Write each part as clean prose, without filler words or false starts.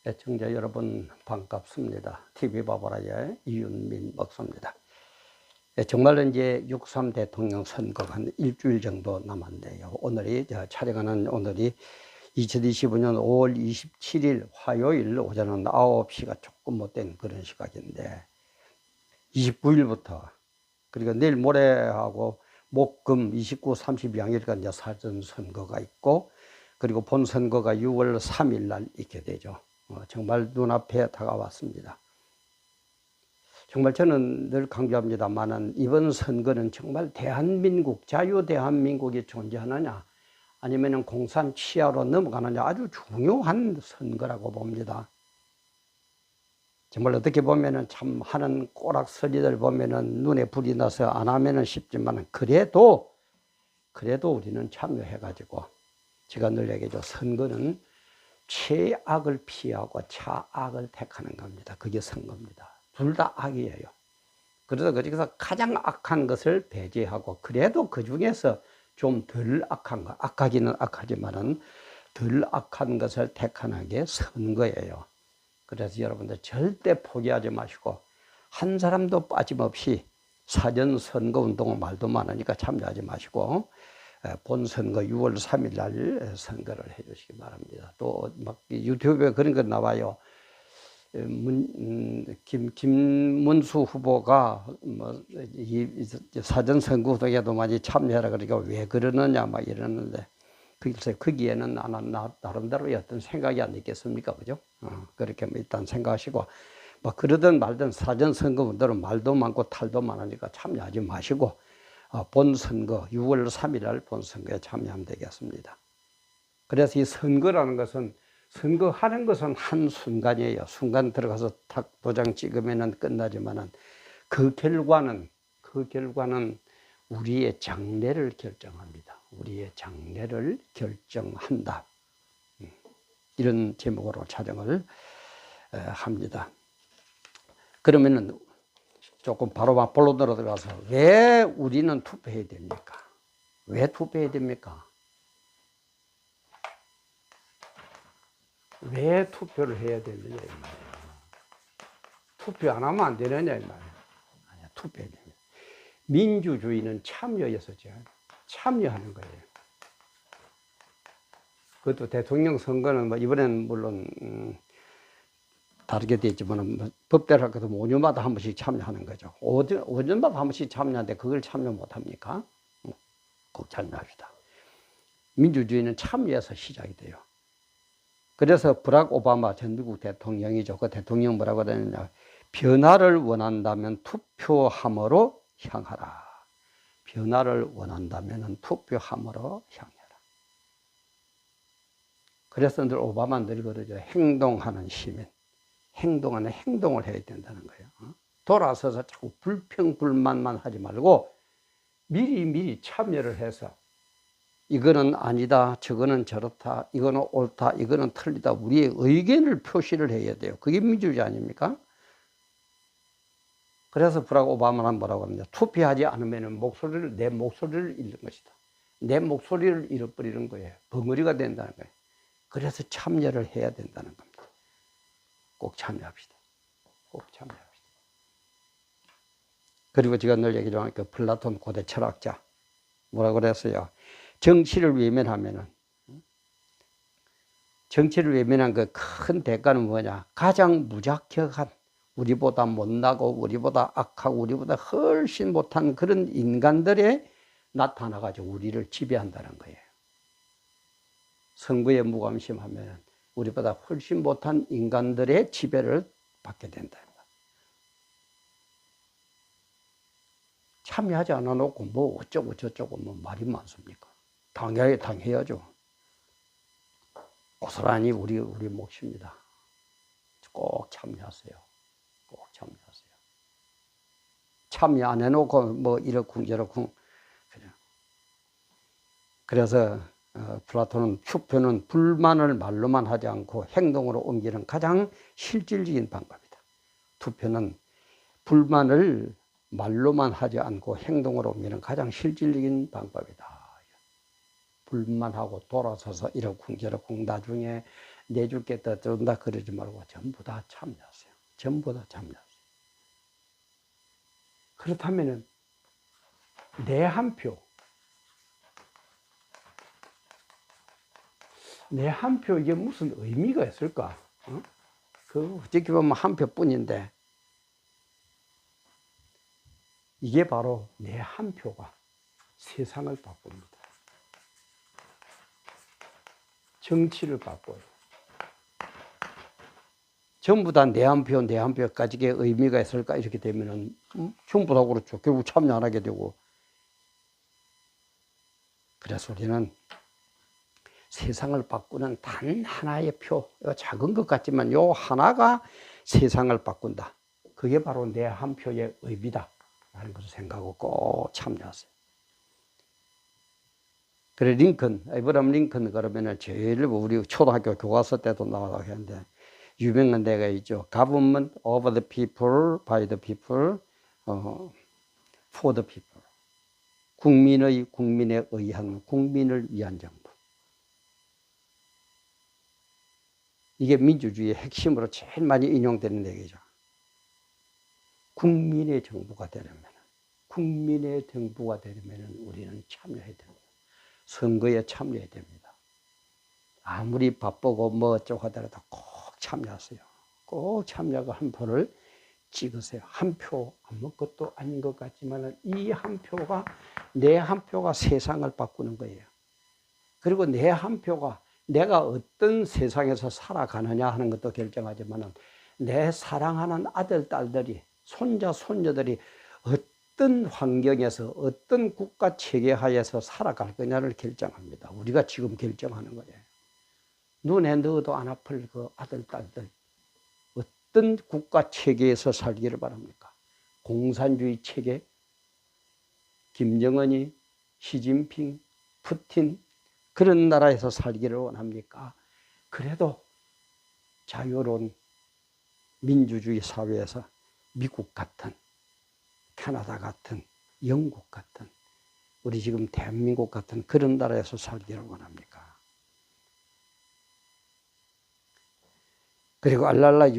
애청자 여러분 반갑습니다. TV바보라의 이윤민 목사입니다. 정말 이제 6.3 대통령 선거가 한 일주일 정도 남았는데요. 오늘이 촬영하는 오늘이 2025년 5월 27일 화요일 오전 9시가 조금 못된 그런 시각인데 29일부터 그리고 내일 모레하고 목금 29, 30 양일간 이제 사전 선거가 있고 그리고 본 선거가 6월 3일 날 있게 되죠. 정말 눈앞에 다가왔습니다. 정말 저는 늘 강조합니다만은 이번 선거는 정말 대한민국, 자유 대한민국이 존재하느냐 아니면 공산 치하로 넘어가느냐 아주 중요한 선거라고 봅니다. 정말 어떻게 보면은 참 하는 꼬락서리들 보면은 눈에 불이 나서 안 하면은 쉽지만 그래도 우리는 참여해가지고 제가 늘 얘기하죠. 선거는 최악을 피하고 차악을 택하는 겁니다. 그게 선거입니다. 둘 다 악이에요. 그래서 거기서 가장 악한 것을 배제하고 그래도 그 중에서 좀 덜 악한 거, 악하기는 악하지만은 덜 악한 것을 택하는 게 선거예요. 그래서 여러분들 절대 포기하지 마시고 한 사람도 빠짐없이 사전 선거 운동은 말도 많으니까 참여하지 마시고 본선거 6월 3일 날 선거를 해 주시기 바랍니다. 또 막 유튜브에 그런 거 나와요. 김문수 후보가 사전 선거 운동에도 많이 참여하라 그러니까 왜 그러느냐 막 이러는데 글쎄 거기에는 나름대로의 어떤 생각이 안 있겠습니까, 그죠? 그렇게 일단 생각하시고 막 그러든 말든 사전 선거 운동은 말도 많고 탈도 많으니까 참여하지 마시고 본선거 6월 3일 날 본선거에 참여하면 되겠습니다. 그래서 이 선거라는 것은 선거하는 것은 한순간이에요. 순간 들어가서 탁 도장 찍으면 끝나지만은 그 결과는 우리의 장래를 결정합니다. 우리의 장래를 결정한다. 이런 제목으로 촬영을 합니다. 그러면은 조금 바로 본론으로 들어가서 왜 우리는 투표해야 됩니까? 왜 투표해야 됩니까? 왜 투표를 해야 되느냐 이 말이에요. 투표 안 하면 안 되느냐 이 말이에요. 아니야, 투표해야 됩니다. 민주주의는 참여여서죠. 참여하는 거예요. 그것도 대통령 선거는 뭐 이번에는 물론 다르게 되지만 법대로 할 것도 5년마다 한 번씩 참여하는 거죠. 5년마다 한 번씩 참여하는데 그걸 참여 못 합니까? 꼭 참여합시다. 민주주의는 참여해서 시작이 돼요. 그래서 브락 오바마 전 미국 대통령이죠. 그 대통령 뭐라고 하느냐. 변화를 원한다면 투표함으로 향하라. 변화를 원한다면 투표함으로 향해라. 그래서 늘 오바마 늘 그러죠. 행동하는 시민. 행동하는 행동을 해야 된다는 거예요. 돌아서서 자꾸 불평불만만 하지 말고 미리 참여를 해서 이거는 아니다, 저거는 저렇다, 이거는 옳다, 이거는 틀리다. 우리의 의견을 표시를 해야 돼요. 그게 민주주의 아닙니까? 그래서 브락 오바마는 뭐라고 합니다. 투표하지 않으면 내 목소리를 잃는 것이다. 내 목소리를 잃어버리는 거예요. 벙어리가 된다는 거예요. 그래서 참여를 해야 된다는 겁니다. 꼭 참여합시다. 꼭 참여합시다. 그리고 제가 늘 얘기하는 그 플라톤 고대 철학자 뭐라고 그랬어요? 정치를 외면하면은 정치를 외면한 그 큰 대가는 뭐냐? 가장 무자격한 우리보다 못나고 우리보다 악하고 우리보다 훨씬 못한 그런 인간들의 나타나가지고 우리를 지배한다는 거예요. 선거에 무관심하면 우리보다 훨씬 못한 인간들의 지배를 받게 된다. 참여하지 않아 놓고 뭐 어쩌고 저쩌고 뭐 말이 많습니까? 당해야죠. 고스란히 우리 몫입니다. 꼭 참여하세요. 꼭 참여하세요. 참여 안 해놓고 뭐 이러쿵 저러쿵 그냥. 그래서 플라톤은 투표는 불만을 말로만 하지 않고 행동으로 옮기는 가장 실질적인 방법이다. 투표는 불만을 말로만 하지 않고 행동으로 옮기는 가장 실질적인 방법이다. 불만하고 돌아서서 이러쿵 저러쿵 나중에 내줄 게 더 준다 그러지 말고 전부 다 참여하세요. 전부 다 참여하세요. 그렇다면은 내 한 표, 내 한 표 이게 무슨 의미가 있을까? 어? 그 어떻게 보면 한 표뿐인데 이게 바로 내 한 표가 세상을 바꿉니다. 정치를 바꿔요. 전부 다 내 한 표, 내 한 표까지 의미가 있을까? 이렇게 되면은 전부 다 그렇죠. 결국 참여 안 하게 되고. 그래서 우리는 세상을 바꾸는 단 하나의 표, 작은 것 같지만 요 하나가 세상을 바꾼다. 그게 바로 내 한 표의 의미다. 라는 것을 생각하고 꼭 참여하세요. 그래, 에브라함 링컨 그러면은 제일 우리 초등학교 교과서 때도 나와서 했는데 유명한 데가 있죠. Government of the people, by the people, for the people. 국민에 의한, 국민을 위한 정부. 이게 민주주의의 핵심으로 제일 많이 인용되는 얘기죠. 국민의 정부가 되려면 우리는 참여해야 됩니다. 선거에 참여해야 됩니다. 아무리 바쁘고 뭐 어쩌고 하더라도 꼭 참여하세요. 꼭 참여하고 한 표를 찍으세요. 한 표 아무것도 아닌 것 같지만 이 한 표가 내 한 표가 세상을 바꾸는 거예요. 그리고 내 한 표가 내가 어떤 세상에서 살아가느냐 하는 것도 결정하지만 내 사랑하는 아들, 딸들이 손자, 손녀들이 어떤 환경에서 어떤 국가 체계 하에서 살아갈 거냐를 결정합니다. 우리가 지금 결정하는 거예요. 눈에 넣어도 안 아플 그 아들, 딸들 어떤 국가 체계에서 살기를 바랍니까? 공산주의 체계, 김정은이, 시진핑, 푸틴 그런 나라에서 살기를 원합니까? 그래도 자유로운 민주주의 사회에서 미국 같은, 캐나다 같은, 영국 같은, 우리 지금 대한민국 같은 그런 나라에서 살기를 원합니까? 그리고 알랄라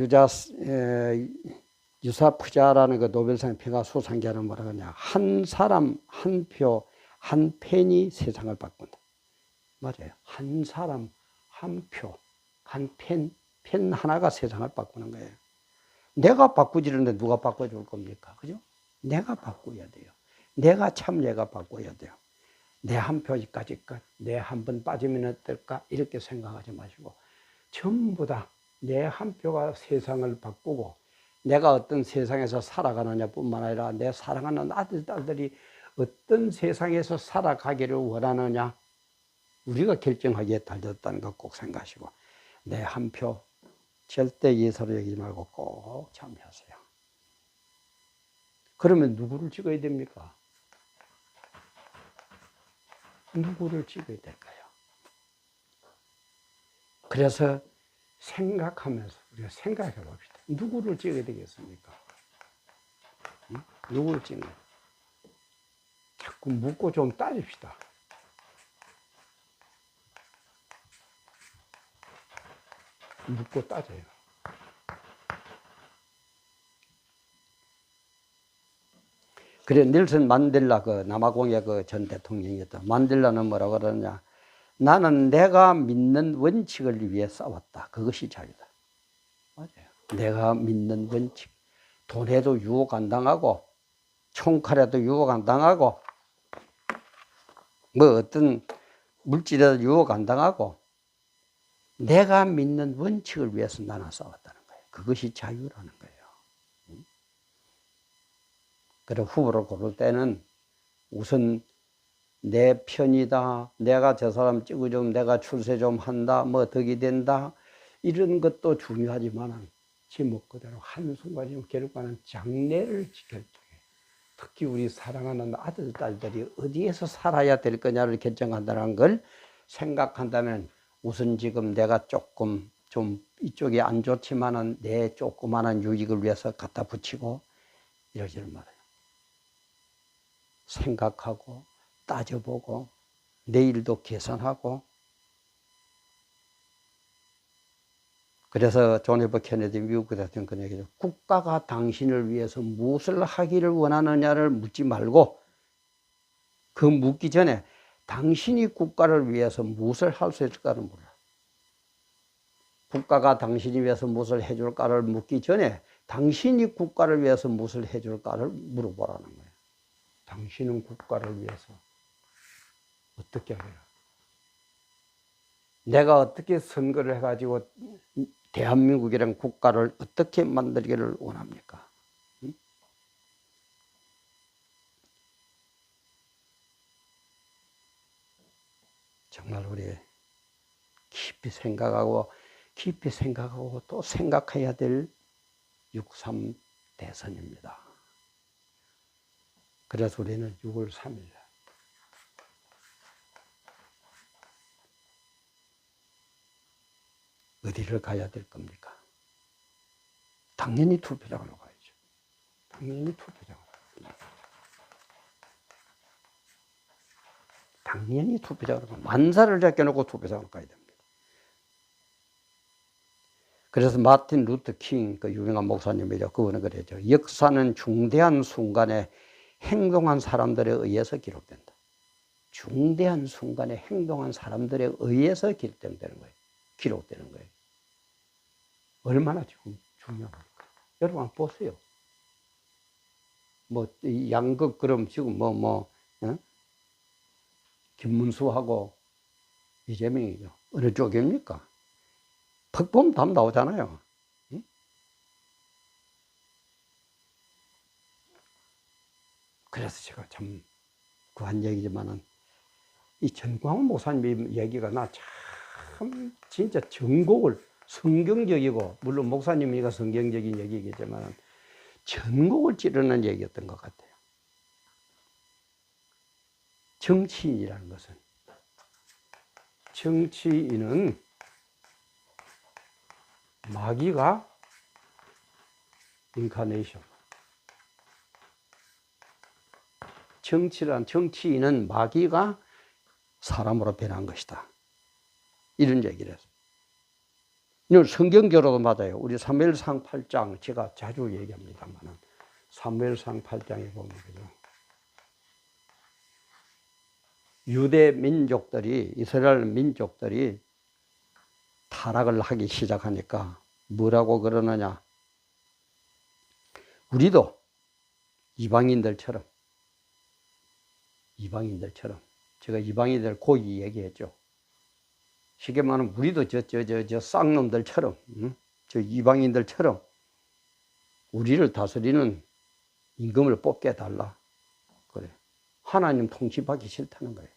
유사푸자라는 그 노벨상 평화 수상자는 뭐라 그러냐. 한 사람, 한 표, 한 펜이 세상을 바꾼다. 맞아요. 한 사람, 한 표, 한 펜 하나가 세상을 바꾸는 거예요. 내가 바꾸지는데 누가 바꿔줄 겁니까? 그죠? 내가 바꿔야 돼요. 내가 바꿔야 돼요. 내 한 표까지 끝, 내 한 번 빠지면 어떨까? 이렇게 생각하지 마시고 전부 다 내 한 표가 세상을 바꾸고 내가 어떤 세상에서 살아가느냐 뿐만 아니라 내 사랑하는 아들, 딸들이 어떤 세상에서 살아가기를 원하느냐 우리가 결정하기에 달렸다는 거 꼭 생각하시고 내 한 표 절대 예사로 여기지 말고 꼭 참여하세요. 그러면 누구를 찍어야 됩니까? 누구를 찍어야 될까요? 그래서 생각하면서 우리가 생각해 봅시다. 누구를 찍어야 되겠습니까? 응? 누구를 찍는? 자꾸 묻고 좀 따집시다. 묻고 따져요. 그래, 넬슨 만델라 그 남아공의 그 전 대통령이었다. 만델라는 뭐라고 그러냐? 나는 내가 믿는 원칙을 위해 싸웠다. 그것이 자유다. 맞아요. 내가 믿는 원칙. 돈에도 유혹 안 당하고, 총칼에도 유혹 안 당하고, 뭐 어떤 물질에도 유혹 안 당하고, 내가 믿는 원칙을 위해서 나는 싸웠다는 거예요. 그것이 자유라는 거예요. 그래, 후보를 고를 때는 우선 내 편이다. 내가 저 사람 찍어주면 내가 출세 좀 한다. 뭐 덕이 된다. 이런 것도 중요하지만 제목 그대로 한순간이면 결국은 장래를 결정해. 특히 우리 사랑하는 아들, 딸들이 어디에서 살아야 될 거냐를 결정한다는 걸 생각한다면 우선 지금 내가 조금 좀 이쪽이 안 좋지만은 내 조그마한 유익을 위해서 갖다 붙이고 이러지를 말아요. 생각하고 따져보고 내일도 계산하고 그래서 존 F 케네디 미국 대통령 그 얘기죠. 국가가 당신을 위해서 무엇을 하기를 원하느냐를 묻지 말고 그 묻기 전에 당신이 국가를 위해서 무엇을 할 수 있을까를 물어. 국가가 당신이 위해서 무엇을 해줄까를 묻기 전에 당신이 국가를 위해서 무엇을 해줄까를 물어보라는 거예요. 당신은 국가를 위해서 어떻게 해요? 내가 어떻게 선거를 해가지고 대한민국이라는 국가를 어떻게 만들기를 원합니까? 응? 정말 우리 깊이 생각하고 또 생각해야 될 6.3 대선입니다. 그래서 우리는 6월 3일 어디를 가야 될 겁니까? 당연히 투표장으로 가야죠. 당연히 투표장으로 가야죠. 당연히 투표장으로 가야죠. 만사를 제껴놓고 투표장으로 가야 됩니다. 그래서 마틴 루터 킹, 그 유명한 목사님이죠. 그분은 그랬죠. 역사는 중대한 순간에 행동한 사람들에 의해서 기록된다. 중대한 순간에 행동한 사람들에 의해서 기록되는 거예요. 기록되는 거예요. 얼마나 지금 중요합니까? 여러분 한번 보세요. 뭐 양극 그럼 지금 김문수하고 이재명이죠. 어느 쪽입니까? 퍽 보면 답 나오잖아요. 응? 그래서 제가 참 구한 얘기지만은 이 전광훈 목사님 얘기가 나 참 진짜 전곡을 성경적이고 물론 목사님이니까 성경적인 얘기겠지만 전곡을 찌르는 얘기였던 것 같아요. 정치인이라는 것은 정치인은 마귀가 인카네이션 정치인은 마귀가 사람으로 변한 것이다. 이런 얘기를 했어요. 이건 성경적으로도 맞아요. 우리 사무엘상 8장 제가 자주 얘기합니다만 사무엘상 8장에 보면 유대 민족들이 이스라엘 민족들이 타락을 하기 시작하니까 뭐라고 그러느냐. 우리도 이방인들처럼 제가 이방인들 고이 얘기했죠. 쉽게 말하면 우리도 저 쌍놈들처럼 저 이방인들처럼 우리를 다스리는 임금을 뽑게 해달라. 그래. 하나님 통치받기 싫다는 거예요.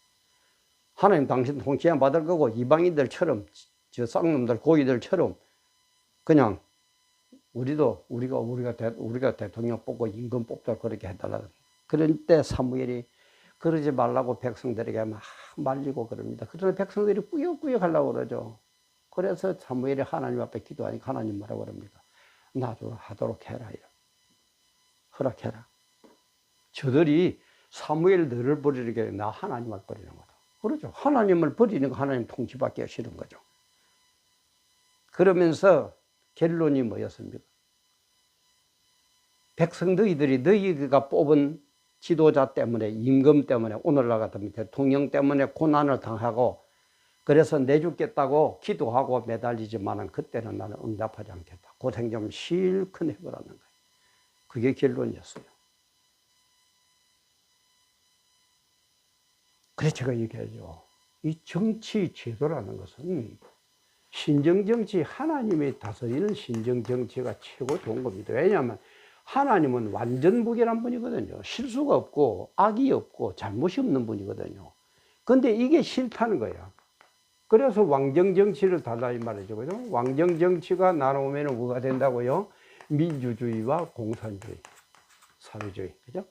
하나님 당신 통치 안 받을 거고 이방인들처럼 저 쌍놈들 고이들처럼 그냥 우리가 대통령 뽑고 임금 뽑자 그렇게 해달라. 그럴 때 사무엘이 그러지 말라고 백성들에게 막 말리고 그럽니다. 그러나 백성들이 꾸역꾸역 하려고 그러죠. 그래서 사무엘이 하나님 앞에 기도하니까 하나님 뭐라고 그럽니까? 나도 하도록 해라. 허락해라. 저들이 사무엘 너를 버리게 나 하나님을 버리는 거다. 그렇죠. 하나님을 버리는 거 하나님 통치받기가 싫은 거죠. 그러면서 결론이 뭐였습니까? 너희가 뽑은 지도자 때문에 임금 때문에 오늘날 같으면 대통령 때문에 고난을 당하고 그래서 내죽겠다고 기도하고 매달리지만은 그때는 나는 응답하지 않겠다. 고생 좀 실컷 해보라는 거예요. 그게 결론이었어요. 그래서 제가 얘기하죠. 이 정치 제도라는 것은 신정정치, 하나님이 다스리는 신정정치가 최고 좋은 겁니다. 왜냐하면 하나님은 완전무결한 분이거든요. 실수가 없고 악이 없고 잘못이 없는 분이거든요. 근데 이게 싫다는 거예요. 그래서 왕정정치를 달라 이 말이죠. 그죠? 왕정정치가 나오면 뭐가 된다고요? 민주주의와 공산주의, 사회주의. 그죠?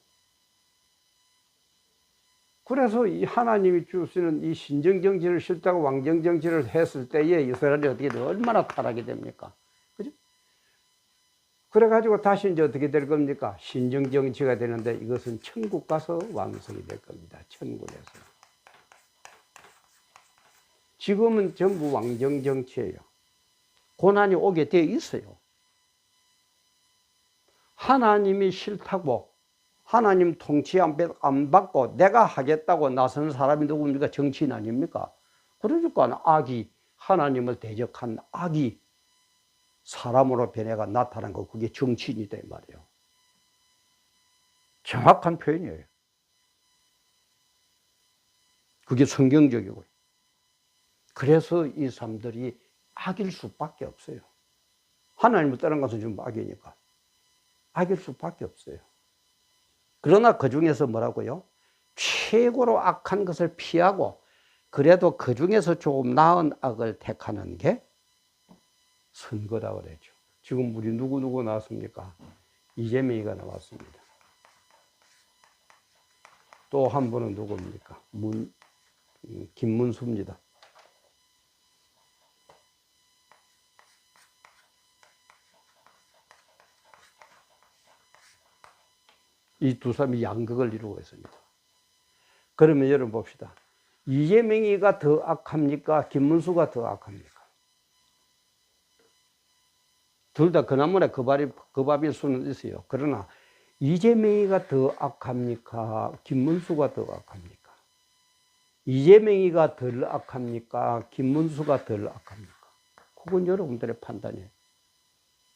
그래서 이 하나님이 주시는 이 신정정치를 싫다고 왕정정치를 했을 때에 이스라엘이 어떻게 돼요? 얼마나 타락이 됩니까? 그죠? 그래가지고 다시 이제 어떻게 될 겁니까? 신정정치가 되는데 이것은 천국 가서 완성이 될 겁니다. 천국에서. 지금은 전부 왕정정치예요. 고난이 오게 되어 있어요. 하나님이 싫다고 하나님 통치 안 받고 내가 하겠다고 나서는 사람이 누굽니까? 정치인 아닙니까? 그러니까 악이, 하나님을 대적한 악이 사람으로 변해가 나타난 거, 그게 정치인이다 이 말이에요. 정확한 표현이에요. 그게 성경적이고요. 그래서 이 사람들이 악일 수밖에 없어요. 하나님을 떠난 것은 좀 악이니까 악일 수밖에 없어요. 그러나 그 중에서 뭐라고요? 최고로 악한 것을 피하고 그래도 그 중에서 조금 나은 악을 택하는 게 선거라고 그랬죠. 지금 우리 누구 나왔습니까? 이재명이가 나왔습니다. 또 한 분은 누굽니까? 김문수입니다. 이 두 사람이 양극을 이루고 있습니다. 그러면 여러분 봅시다. 이재명이가 더 악합니까? 김문수가 더 악합니까? 둘 다 그나마나 그 밥일 수는 있어요. 그러나 이재명이가 더 악합니까? 김문수가 더 악합니까? 이재명이가 덜 악합니까? 김문수가 덜 악합니까? 그건 여러분들의 판단이에요.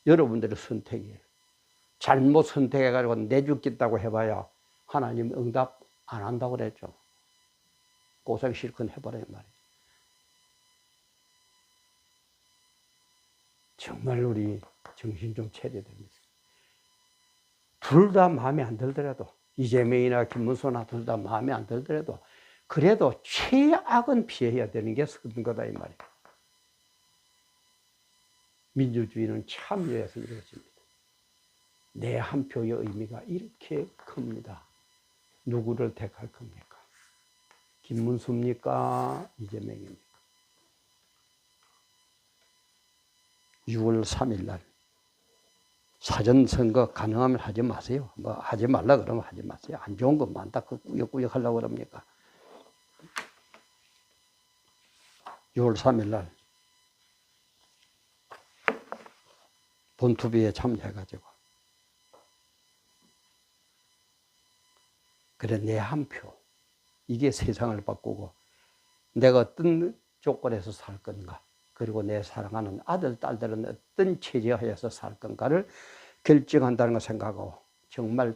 여러분들의 선택이에요. 잘못 선택해가지고 내죽겠다고 해봐야 하나님 응답 안 한다고 그랬죠. 고생 실컷 해봐라 이 말이에요. 정말 우리 정신 좀 차려야 됩니다. 둘 다 마음에 안 들더라도 이재명이나 김문수나 둘 다 마음에 안 들더라도 그래도 최악은 피해야 되는 게 선거다 이 말이에요. 민주주의는 참여해서 이루어집니다. 내 한 표의 의미가 이렇게 큽니다. 누구를 택할 겁니까? 김문수입니까? 이재명입니까? 6월 3일 날 사전선거 가능하면 하지 마세요. 뭐 하지 말라 그러면 하지 마세요. 안 좋은 거 많다. 그 꾸역꾸역 하려고 그럽니까? 6월 3일 날 본투비에 참여해가지고 그래 내 한 표 이게 세상을 바꾸고 내가 어떤 조건에서 살 건가 그리고 내 사랑하는 아들 딸들은 어떤 체제하에서 살 건가를 결정한다는 걸 생각하고 정말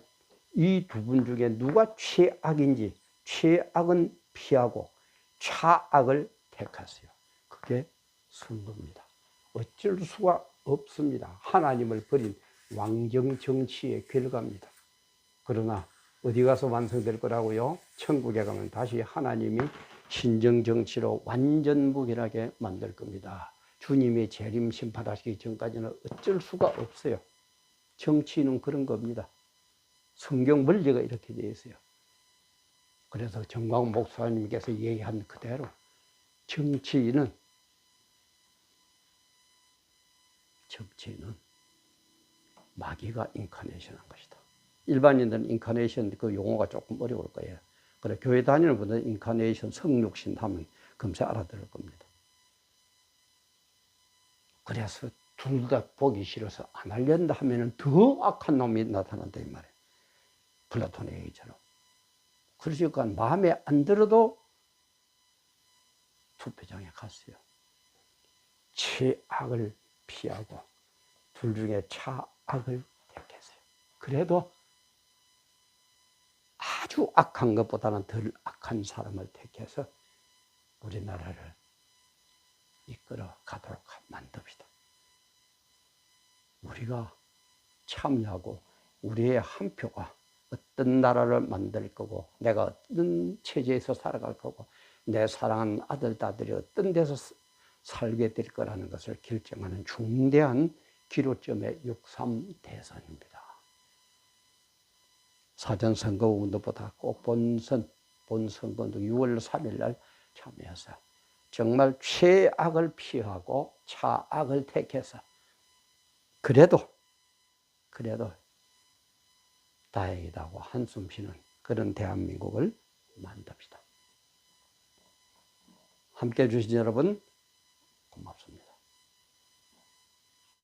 이 두 분 중에 누가 최악인지 최악은 피하고 차악을 택하세요. 그게 선거입니다. 어쩔 수가 없습니다. 하나님을 버린 왕정 정치의 결과입니다. 그러나 어디 가서 완성될 거라고요? 천국에 가면 다시 하나님이 신정 정치로 완전 무결하게 만들 겁니다. 주님이 재림 심판하시기 전까지는 어쩔 수가 없어요. 정치는 그런 겁니다. 성경 원리가 이렇게 되어 있어요. 그래서 정광훈 목사님께서 얘기한 그대로 정치인은 마귀가 인카네이션한 것이다. 일반인들은 인카네이션 그 용어가 조금 어려울 거예요. 그래 교회 다니는 분들은 인카네이션 성육신 하면 금세 알아들을 겁니다. 그래서 둘 다 보기 싫어서 안 하려는다 하면은 더 악한 놈이 나타난다 이 말이에요. 플라톤의 얘기처럼. 그러니까 마음에 안 들어도 투표장에 갔어요. 최악을 피하고 둘 중에 차악을 택했어요. 그래도 아주 악한 것보다는 덜 악한 사람을 택해서 우리나라를 이끌어 가도록 만듭시다. 우리가 참여하고 우리의 한 표가 어떤 나라를 만들 거고 내가 어떤 체제에서 살아갈 거고 내 사랑하는 아들, 딸들이 어떤 데서 살게 될 거라는 것을 결정하는 중대한 기로점의 6.3 대선입니다. 사전선거운동보다 꼭 본선거도 6월 3일 날 참여해서 정말 최악을 피하고 차악을 택해서 그래도 다행이다고 한숨 쉬는 그런 대한민국을 만듭시다. 함께해 주신 여러분 고맙습니다.